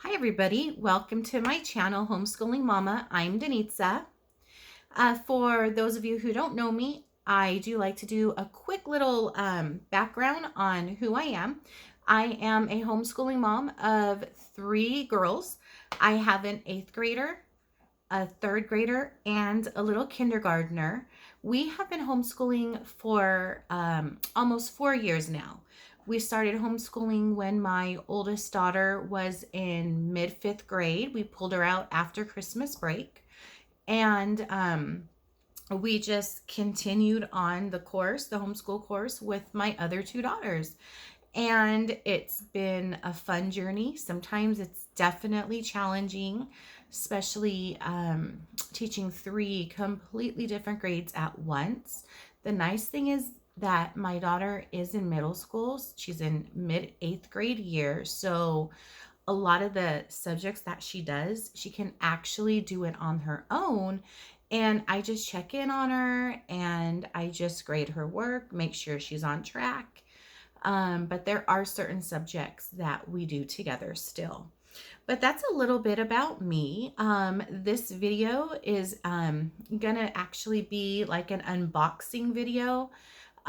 Hi everybody, welcome to my channel, Homeschooling Mama. I'm Denitza. For those of you who don't know me, I do like to do a quick little background on who I am. I am a homeschooling mom of 3 girls. I have an 8th grader, a 3rd grader, and a little kindergartner. We have been homeschooling for almost 4 years now. We started homeschooling when my oldest daughter was in mid 5th grade. We pulled her out after Christmas break, and we just continued on the course, the homeschool course, with my other 2 daughters. And it's been a fun journey. Sometimes it's definitely challenging, especially teaching 3 completely different grades at once. The nice thing is that my daughter is in middle school. She's in mid 8th grade year. So a lot of the subjects that she does, she can actually do it on her own. And I just check in on her and I just grade her work, make sure she's on track. But there are certain subjects that we do together still. But that's a little bit about me. This video is gonna actually be like an unboxing video.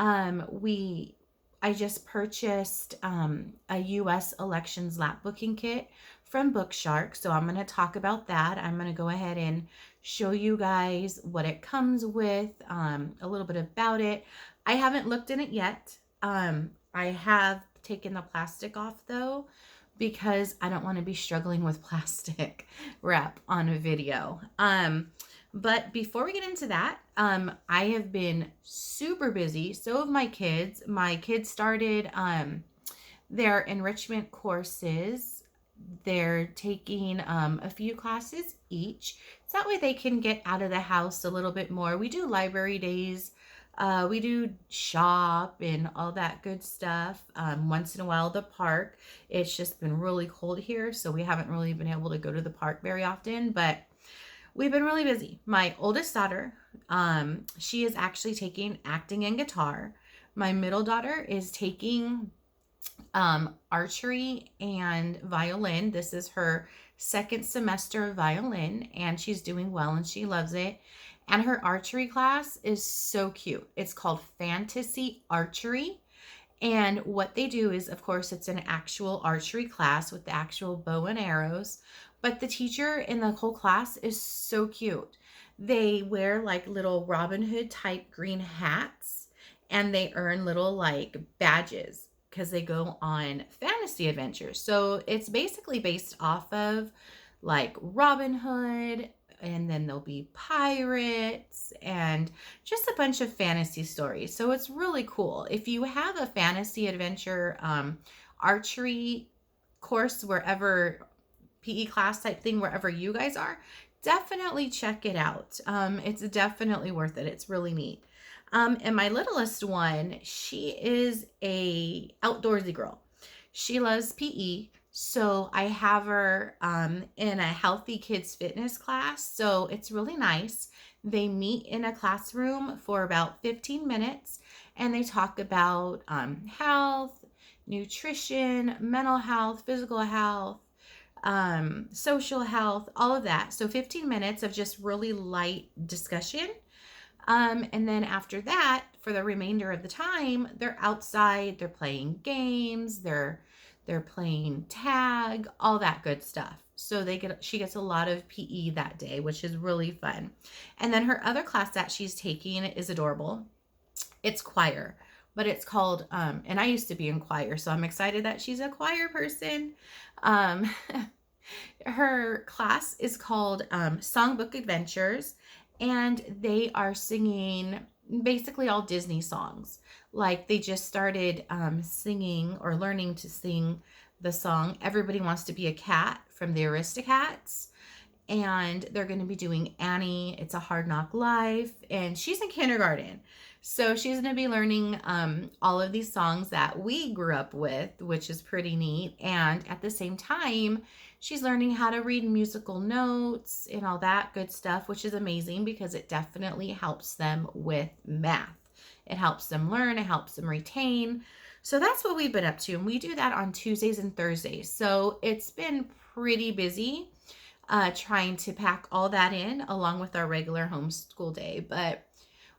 I just purchased a US elections lapbooking kit from BookSHARK, so I'm going to talk about that. I'm going to go ahead and show you guys what it comes with, a little bit about it. I haven't looked in it yet. I have taken the plastic off though, because I don't want to be struggling with plastic wrap on a video. But before we get into that, I have been super busy. So have my kids. My kids started their enrichment courses. They're taking a few classes each. So that way they can get out of the house a little bit more. We do library days. We do shop and all that good stuff. Once in a while, the park. It's just been really cold here, so we haven't really been able to go to the park very often, but we've been really busy. My oldest daughter, she is actually taking acting and guitar. My middle daughter is taking archery and violin. This is her 2nd semester of violin, and she's doing well and she loves it. And her archery class is so cute. It's called Fantasy Archery. And what they do is, of course, it's an actual archery class with the actual bow and arrows. But the teacher in the whole class is so cute. They wear like little Robin Hood type green hats, and they earn little like badges because they go on fantasy adventures. So it's basically based off of like Robin Hood, and then there'll be pirates and just a bunch of fantasy stories. So it's really cool. If you have a fantasy adventure archery course, wherever, PE class type thing, wherever you guys are, definitely check it out. It's definitely worth it. It's really neat. And my littlest one, she is a outdoorsy girl. She loves PE. So I have her in a healthy kids fitness class. So it's really nice. They meet in a classroom for about 15 minutes and they talk about health, nutrition, mental health, physical health, social health, all of that. So 15 minutes of just really light discussion. And then after that, for the remainder of the time, they're outside, they're playing games, they're playing tag, all that good stuff. So she gets a lot of PE that day, which is really fun. And then her other class that she's taking is adorable. It's choir, but it's called, and I used to be in choir, so I'm excited that she's a choir person. Her class is called Songbook Adventures, and they are singing basically all Disney songs. Like they just started singing or learning to sing the song Everybody Wants to Be a Cat from the Aristocats. And they're going to be doing Annie, It's a Hard Knock Life. And she's in kindergarten. So she's going to be learning all of these songs that we grew up with, which is pretty neat. And at the same time, she's learning how to read musical notes and all that good stuff, which is amazing because it definitely helps them with math. It helps them learn, it helps them retain. So that's what we've been up to. And we do that on Tuesdays and Thursdays. So it's been pretty busy trying to pack all that in along with our regular homeschool day. But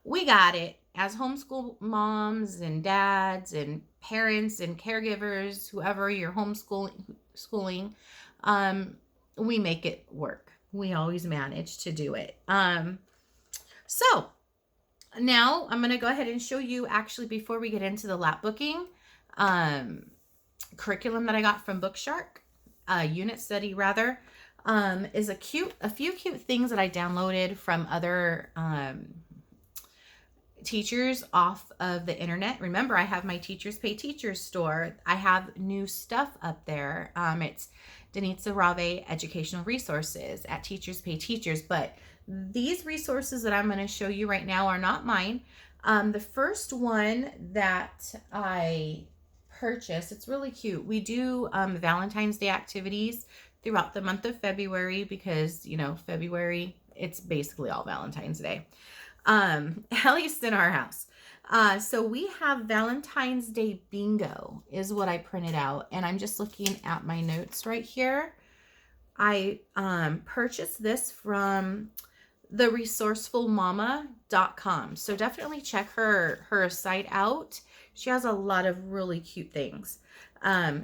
we got it. As homeschool moms and dads and parents and caregivers, whoever you're schooling, we make it work. We always manage to do it. So now I'm going to go ahead and show you, actually, before we get into the lap booking curriculum that I got from BookShark, unit study rather, is a few cute things that I downloaded from other teachers off of the internet. Remember, I have my Teachers Pay Teachers store. I have new stuff up there. It's Denitza Rave Educational Resources at Teachers Pay Teachers, but these resources that I'm going to show you right now are not mine. The first one that I purchased, it's really cute. We do Valentine's Day activities throughout the month of February because, you know, February, it's basically all Valentine's Day. At least in our house. So we have Valentine's Day bingo is what I printed out. And I'm just looking at my notes right here. I purchased this from the resourcefulmama.com. So definitely check her site out. She has a lot of really cute things.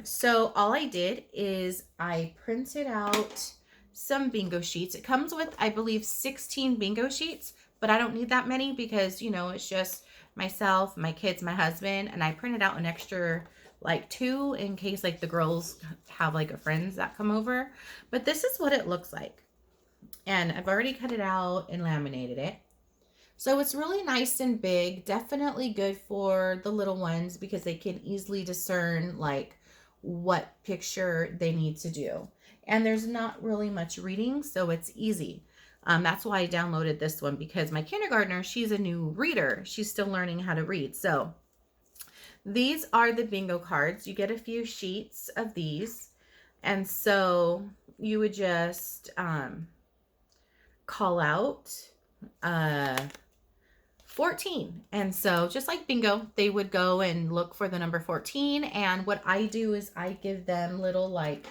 So all I did is I printed out some bingo sheets. It comes with, I believe, 16 bingo sheets, but I don't need that many because, you know, it's just myself, my kids, my husband, and I printed out an extra like 2 in case like the girls have like a friends that come over. But this is what it looks like. And I've already cut it out and laminated it. So it's really nice and big, definitely good for the little ones because they can easily discern like what picture they need to do. And there's not really much reading, so it's easy. That's why I downloaded this one because my kindergartner, she's a new reader. She's still learning how to read. So these are the bingo cards. You get a few sheets of these. And so you would just call out 14. And so just like bingo, they would go and look for the number 14. And what I do is I give them little like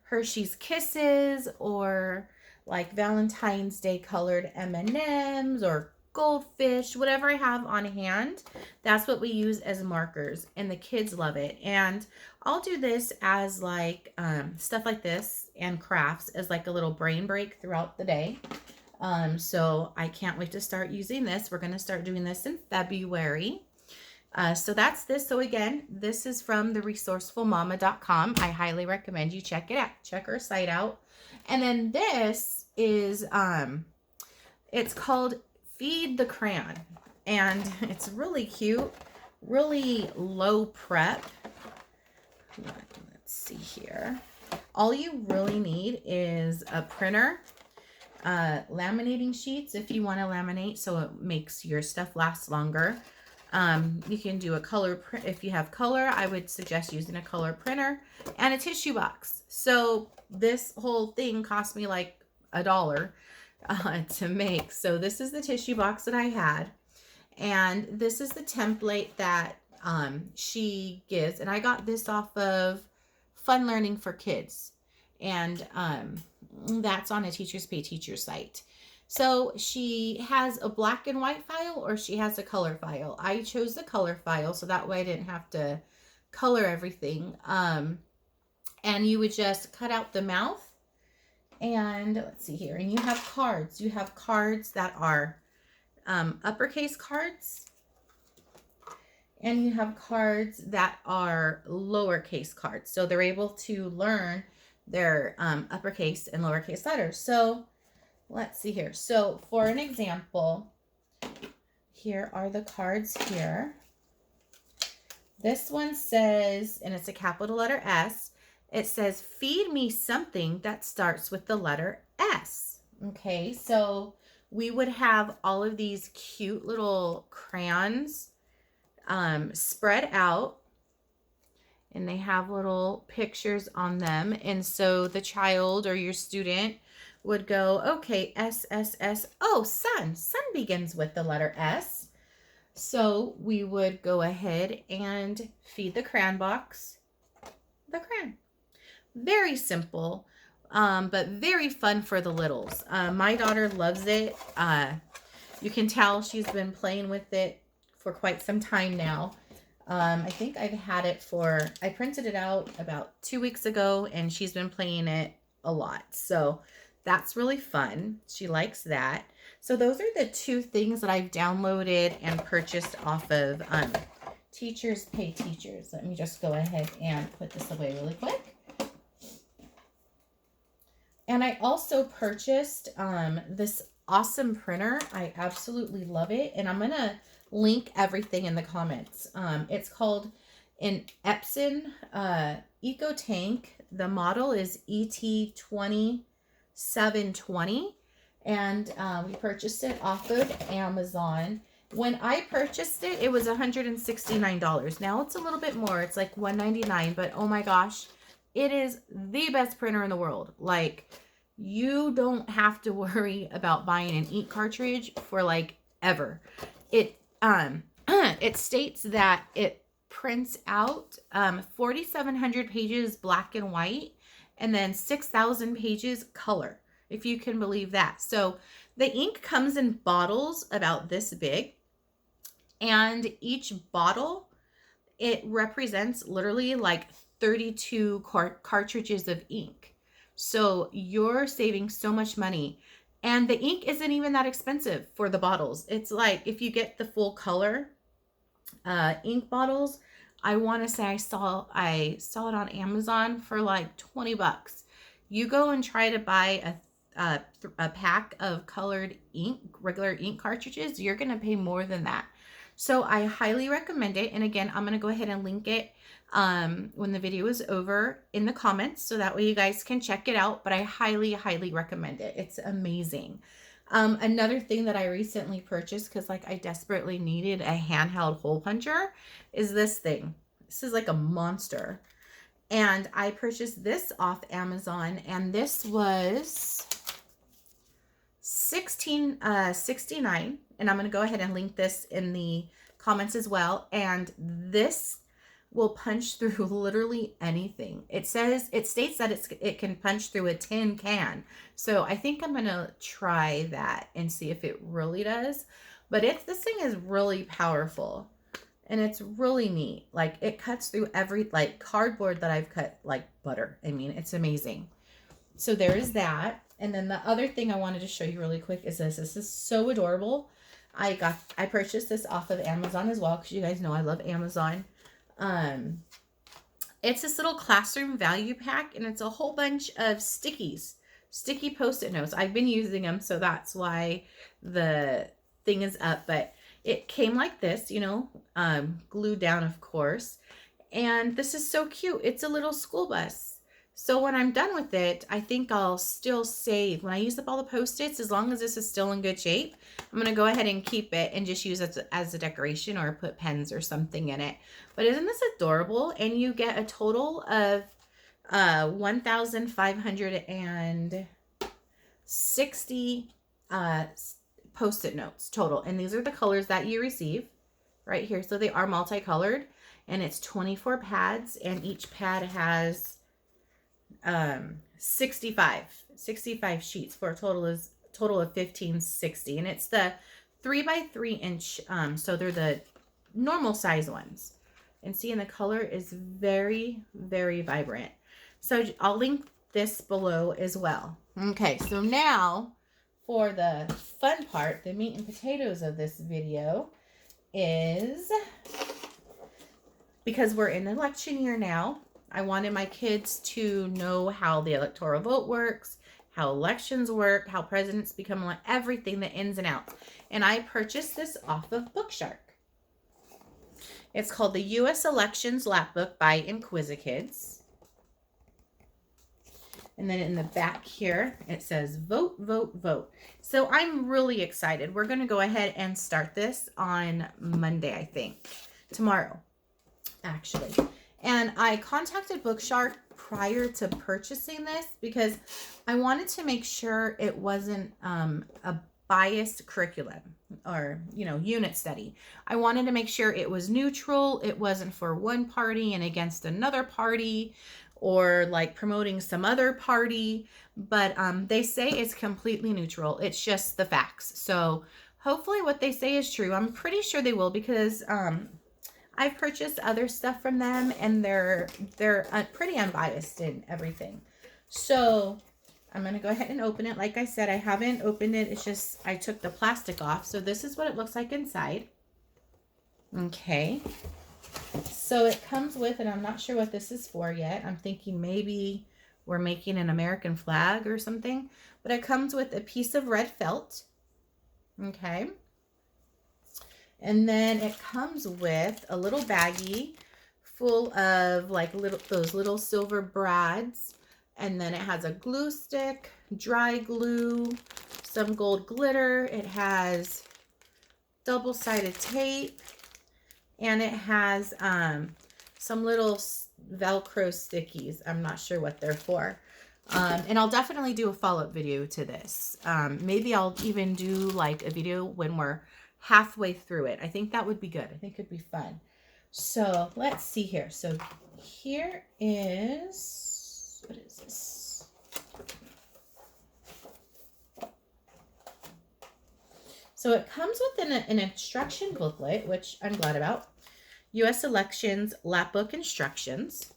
Hershey's Kisses or like Valentine's Day colored M&Ms or goldfish, whatever I have on hand. That's what we use as markers, and the kids love it. And I'll do this as like stuff like this and crafts as like a little brain break throughout the day. So I can't wait to start using this. We're going to start doing this in February. So that's this. So again, this is from the resourcefulmama.com. I highly recommend you check it out. Check her site out. And then this is, it's called Feed the Crayon. And it's really cute, really low prep. Let's see here. All you really need is a printer, laminating sheets if you want to laminate so it makes your stuff last longer. You can do a color print. If you have color, I would suggest using a color printer and a tissue box. So this whole thing cost me like $1 to make. So this is the tissue box that I had. And this is the template that she gives. And I got this off of Fun Learning for Kids. And that's on a Teachers Pay Teachers site. So she has a black and white file or she has a color file. I chose the color file so that way I didn't have to color everything. And you would just cut out the mouth. And let's see here. And you have cards. You have cards that are uppercase cards. And you have cards that are lowercase cards. So they're able to learn their uppercase and lowercase letters. So let's see here. So for an example, here are the cards here. This one says, and it's a capital letter S, it says, feed me something that starts with the letter S. Okay, so we would have all of these cute little crayons spread out, and they have little pictures on them. And so the child or your student would go, okay, S, S, S. Oh, sun. Sun begins with the letter S. So we would go ahead and feed the crayon box the crayon. Very simple, but very fun for the littles. My daughter loves it. You can tell she's been playing with it for quite some time now. I think I've had it I printed it out about 2 weeks ago, and she's been playing it a lot. So that's really fun. She likes that. So those are the two things that I've downloaded and purchased off of Teachers Pay Teachers. Let me just go ahead and put this away really quick. And I also purchased this awesome printer. I absolutely love it. And I'm going to link everything in the comments. It's called an Epson EcoTank. The model is ET2720. And we purchased it off of Amazon. When I purchased it, it was $169. Now it's a little bit more. It's like $199. But oh my gosh, it is the best printer in the world. Like, you don't have to worry about buying an ink cartridge for like ever. It it states that it prints out 4,700 pages black and white, and then 6,000 pages color, if you can believe that. So the ink comes in bottles about this big, and each bottle, it represents literally like 32 cartridges of ink. So you're saving so much money. And the ink isn't even that expensive for the bottles. It's like, if you get the full color ink bottles, I want to say I saw it on Amazon for like 20 bucks. You go and try to buy a pack of colored ink, regular ink cartridges, you're going to pay more than that. So I highly recommend it. And again, I'm going to go ahead and link it when the video is over in the comments, so that way you guys can check it out. But I highly, highly recommend it. It's amazing. Another thing that I recently purchased, because like I desperately needed a handheld hole puncher, is this thing. This is like a monster. And I purchased this off Amazon, and this was $16.69. And I'm going to go ahead and link this in the comments as well. And this will punch through literally anything. It states that it can punch through a tin can. So I think I'm going to try that and see if it really does. But this thing is really powerful, and it's really neat. Like, it cuts through every, like, cardboard that I've cut like butter. I mean, it's amazing. So there is that. And then the other thing I wanted to show you really quick is this. This is so adorable. I purchased this off of Amazon as well, because you guys know I love Amazon. It's this little classroom value pack, and it's a whole bunch of sticky Post-it notes. I've been using them, so that's why the thing is up. But it came like this, you know, glued down, of course. And this is so cute. It's a little school bus. So when I'm done with it, I think I'll still save. When I use up all the Post-its, as long as this is still in good shape, I'm going to go ahead and keep it and just use it as a decoration, or put pens or something in it. But isn't this adorable? And you get a total of 1,560 Post-it notes total. And these are the colors that you receive right here. So they are multicolored, and it's 24 pads, and each pad has 65 sheets for a total of 1560. And it's the 3x3 inch, so they're the normal size ones. And see, and the color is very, very vibrant. So I'll link this below as well. Okay, so now for the fun part, the meat and potatoes of this video is, because we're in election year now, I wanted my kids to know how the electoral vote works, how elections work, how presidents become, everything, the ins and outs. And I purchased this off of BookShark. It's called the U.S. Elections Lapbook by Inquisikids. And then in the back here, it says vote, vote, vote. So I'm really excited. We're going to go ahead and start this on Monday, I think. Tomorrow, actually. And I contacted BookShark prior to purchasing this, because I wanted to make sure it wasn't a biased curriculum or, unit study. I wanted to make sure it was neutral. It wasn't for one party and against another party or like promoting some other party, but they say it's completely neutral. It's just the facts. So hopefully what they say is true. I'm pretty sure they will, because I've purchased other stuff from them and they're pretty unbiased in everything. So I'm going to go ahead and open it. Like I said, I haven't opened it. It's just I took the plastic off. So this is what it looks like inside. Okay. So it comes with, and I'm not sure what this is for yet. I'm thinking maybe we're making an American flag or something. But it comes with a piece of red felt. Okay. And then it comes with a little baggie full of like those little silver brads. And then it has a glue stick, dry glue, some gold glitter. It has double-sided tape, and it has some little Velcro stickies. I'm not sure what they're for. And I'll definitely do a follow-up video to this. Maybe I'll even do like a video when we're halfway through it. I think that would be good. I think it'd be fun. So let's see here. So here is, what is this? So it comes with an instruction booklet, which I'm glad about. U.S. Elections Lapbook Instructions.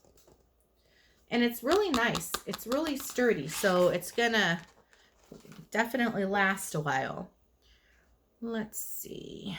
And it's really nice. It's really sturdy, so it's gonna definitely last a while. Let's see.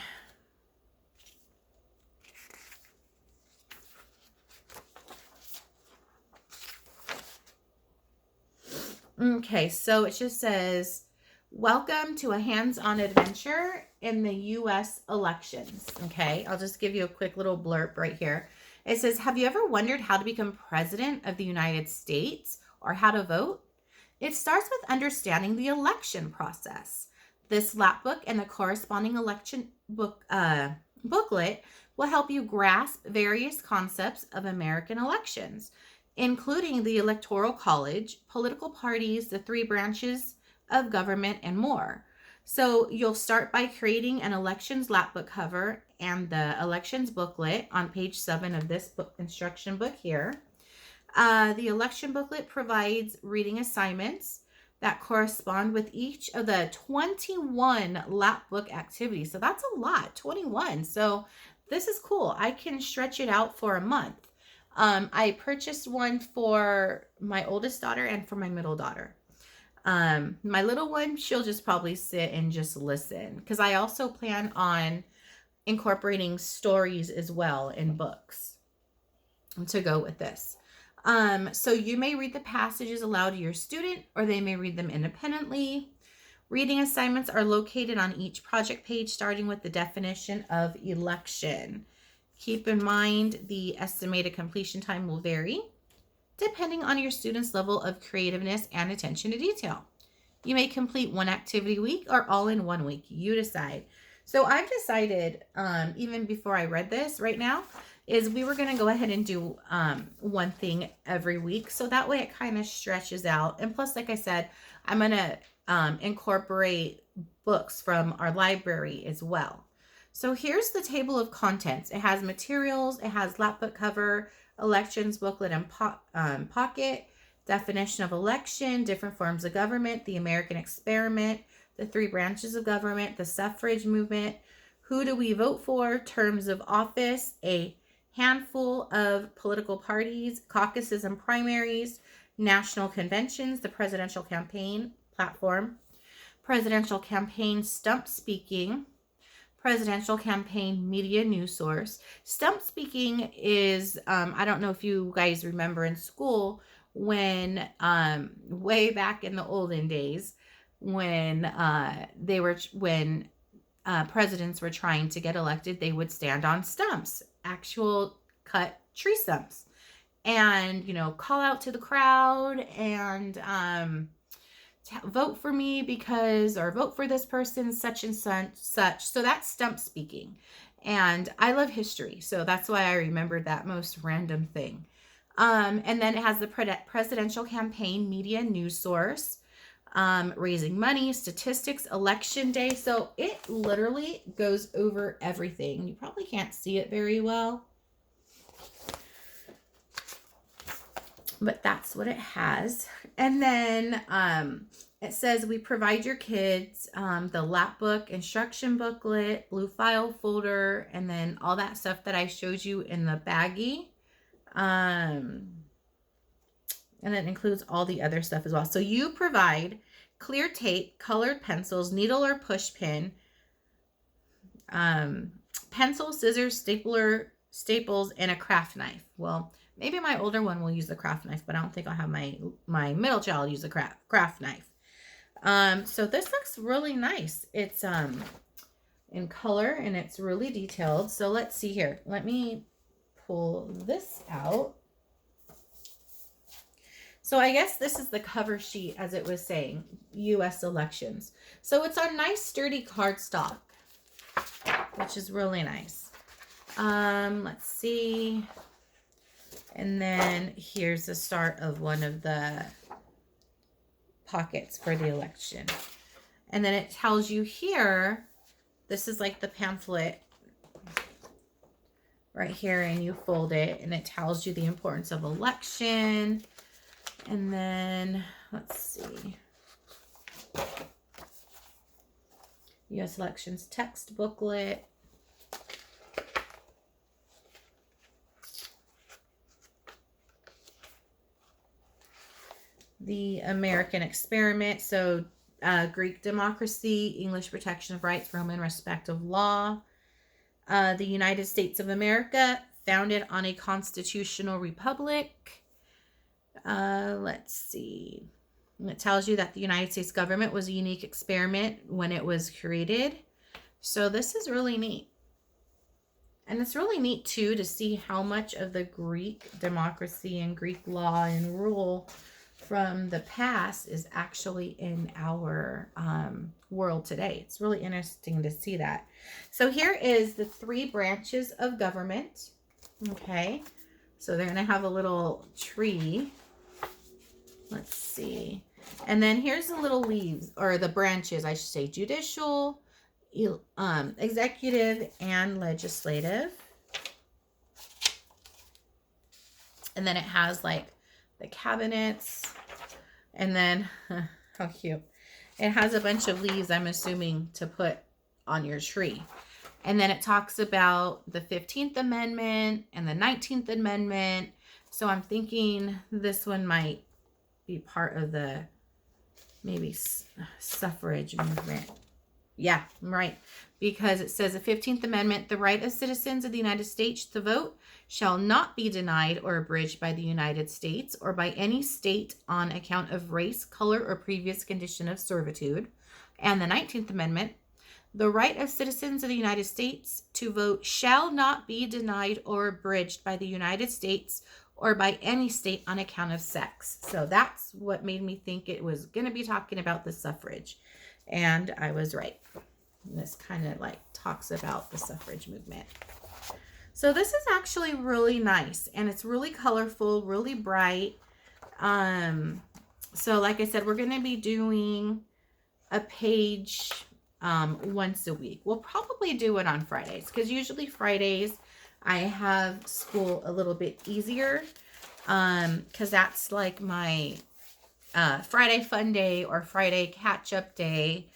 Okay, so it just says, welcome to a hands-on adventure in the U.S. elections. Okay, I'll just give you a quick little blurb right here. It says, have you ever wondered how to become president of the United States or how to vote? It starts with understanding the election process. This lapbook and the corresponding election booklet will help you grasp various concepts of American elections, including the Electoral College, political parties, the three branches of government, and more. So you'll start by creating an elections lapbook cover and the elections booklet on page 7 of this instruction book here. The election booklet provides reading assignments that correspond with each of the 21 lapbook activities. So that's a lot, 21. So this is cool. I can stretch it out for a month. I purchased one for my oldest daughter and for my middle daughter. My little one, she'll just probably sit and just listen, because I also plan on incorporating stories as well in books to go with this. So you may read the passages aloud to your student, or they may read them independently. Reading assignments are located on each project page, starting with the definition of election. Keep in mind the estimated completion time will vary depending on your student's level of creativeness and attention to detail. You may complete one activity a week or all in 1 week. You decide. So I've decided, even before I read this right now, is we were going to go ahead and do one thing every week. So that way it kind of stretches out. And plus, like I said, I'm going to incorporate books from our library as well. So here's the table of contents. It has materials, it has lapbook cover, elections booklet and pocket, definition of election, different forms of government, the American experiment, the three branches of government, the suffrage movement, who do we vote for, terms of office, a handful of political parties, caucuses and primaries, national conventions, the presidential campaign platform, presidential campaign stump speaking, presidential campaign media news source. Stump speaking is, I don't know if you guys remember in school when, way back in the olden days, when presidents were trying to get elected, they would stand on stumps, actual cut tree stumps, and, call out to the crowd and, vote for me because, or vote for this person, such and such. So that's stump speaking. And I love history, so that's why I remembered that most random thing. And then it has the presidential campaign media news source. raising money, statistics, election day. So it literally goes over everything. You probably can't see it very well, but that's what it has. And then it says we provide your kids the Lapbook instruction booklet, blue file folder, and then all that stuff that I showed you in the baggie. And it includes all the other stuff as well. So you provide clear tape, colored pencils, needle or push pin, pencil, scissors, staples, and a craft knife. Well, maybe my older one will use the craft knife, but I don't think I'll have my middle child use the craft knife. So this looks really nice. It's in color and it's really detailed. So let's see here. Let me pull this out. So I guess this is the cover sheet, as it was saying, U.S. elections. So it's on nice sturdy cardstock, which is really nice. Let's see. And then here's the start of one of the pockets for the election. And then it tells you here, this is like the pamphlet right here, and you fold it, and it tells you the importance of election. And then, let's see, U.S. elections text booklet. The American experiment, so Greek democracy, English protection of rights, Roman respect of law. The United States of America, founded on a constitutional republic. Let's see. It tells you that the United States government was a unique experiment when it was created. So this is really neat. And it's really neat, too, to see how much of the Greek democracy and Greek law and rule from the past is actually in our world today. It's really interesting to see that. So here is the 3 branches of government. Okay. So they're going to have a little tree. Let's see. And then here's the little leaves, or the branches, I should say, judicial, executive, and legislative. And then it has like the cabinets, and then how cute, it has a bunch of leaves, I'm assuming, to put on your tree. And then it talks about the 15th Amendment and the 19th Amendment. So I'm thinking this one might be part of the maybe suffrage movement. Yeah, I'm right. Because it says the 15th Amendment, the right of citizens of the United States to vote shall not be denied or abridged by the United States or by any state on account of race, color, or previous condition of servitude. And the 19th Amendment, the right of citizens of the United States to vote shall not be denied or abridged by the United States or by any state on account of sex. So that's what made me think it was going to be talking about the suffrage. And I was right. And this kind of like talks about the suffrage movement. So this is actually really nice. And it's really colorful, really bright. So like I said, we're going to be doing a page once a week. We'll probably do it on Fridays, because usually Fridays I have school a little bit easier, because that's like my Friday fun day or Friday catch-up day,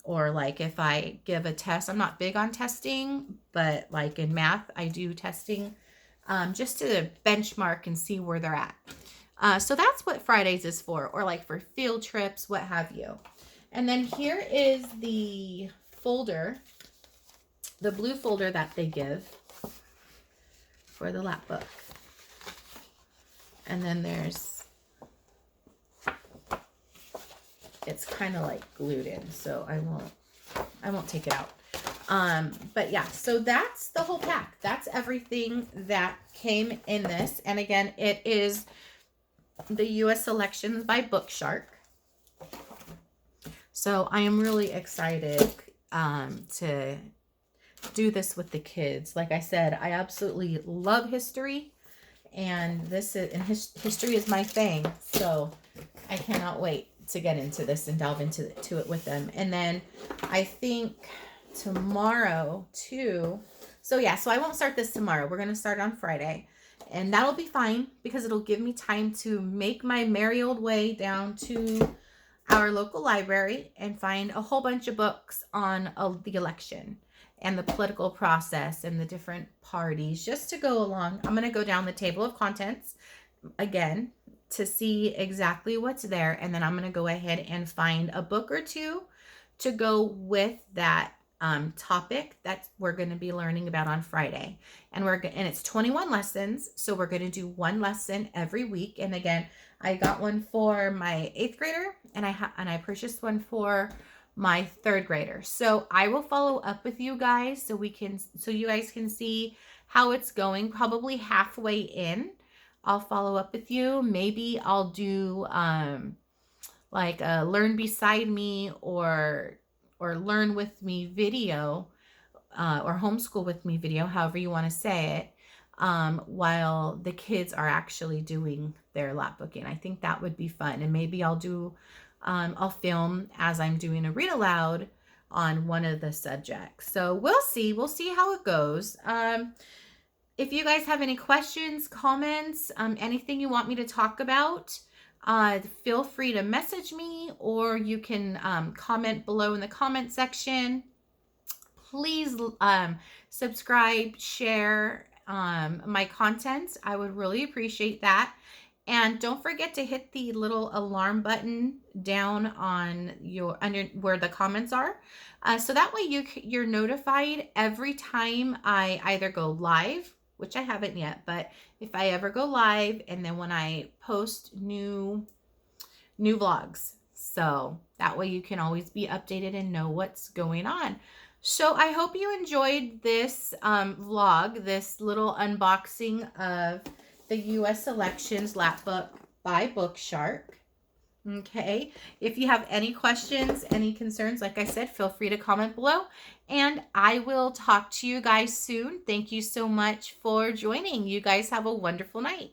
or like if I give a test. I'm not big on testing, but like in math I do testing just to benchmark and see where they're at. So that's what Fridays is for, or like for field trips, what have you. And then here is the folder, the blue folder that they give for the lap book. And then there's, it's kind of like glued in, so I won't take it out. But yeah, so that's the whole pack. That's everything that came in this. And again, it is the U.S. elections by BookShark. So I am really excited to do this with the kids. Like I said, I absolutely love history, and this is, and history is my thing. So I cannot wait to get into this and delve into it with them. And then I think tomorrow too. So yeah, so I won't start this tomorrow. We're going to start on Friday. And that'll be fine because it'll give me time to make my merry old way down to our local library and find a whole bunch of books on the election and the political process and the different parties just to go along. I'm going to go down the table of contents again to see exactly what's there. And then I'm going to go ahead and find a book or two to go with that topic that we're going to be learning about on Friday. And it's 21 lessons. So we're going to do one lesson every week. And again, I got one for my 8th grader and I purchased one for my 3rd grader. So I will follow up with you guys so you guys can see how it's going. Probably halfway in, I'll follow up with you. Maybe I'll do like a learn beside me or learn with me video or homeschool with me video, however you want to say it, while the kids are actually doing their lap booking. I think that would be fun. And maybe I'll film as I'm doing a read aloud on one of the subjects. So we'll see how it goes. If you guys have any questions, comments, anything you want me to talk about, feel free to message me, or you can comment below in the comment section. Please subscribe, share my content. I would really appreciate that. And don't forget to hit the little alarm button down on under where the comments are. So that way you're notified every time I either go live, which I haven't yet, but if I ever go live, and then when I post new vlogs. So that way you can always be updated and know what's going on. So I hope you enjoyed this vlog, this little unboxing of the U.S. Elections Lapbook by BookShark. Okay, if you have any questions, any concerns, like I said, feel free to comment below, and I will talk to you guys soon. Thank you so much for joining. You guys have a wonderful night.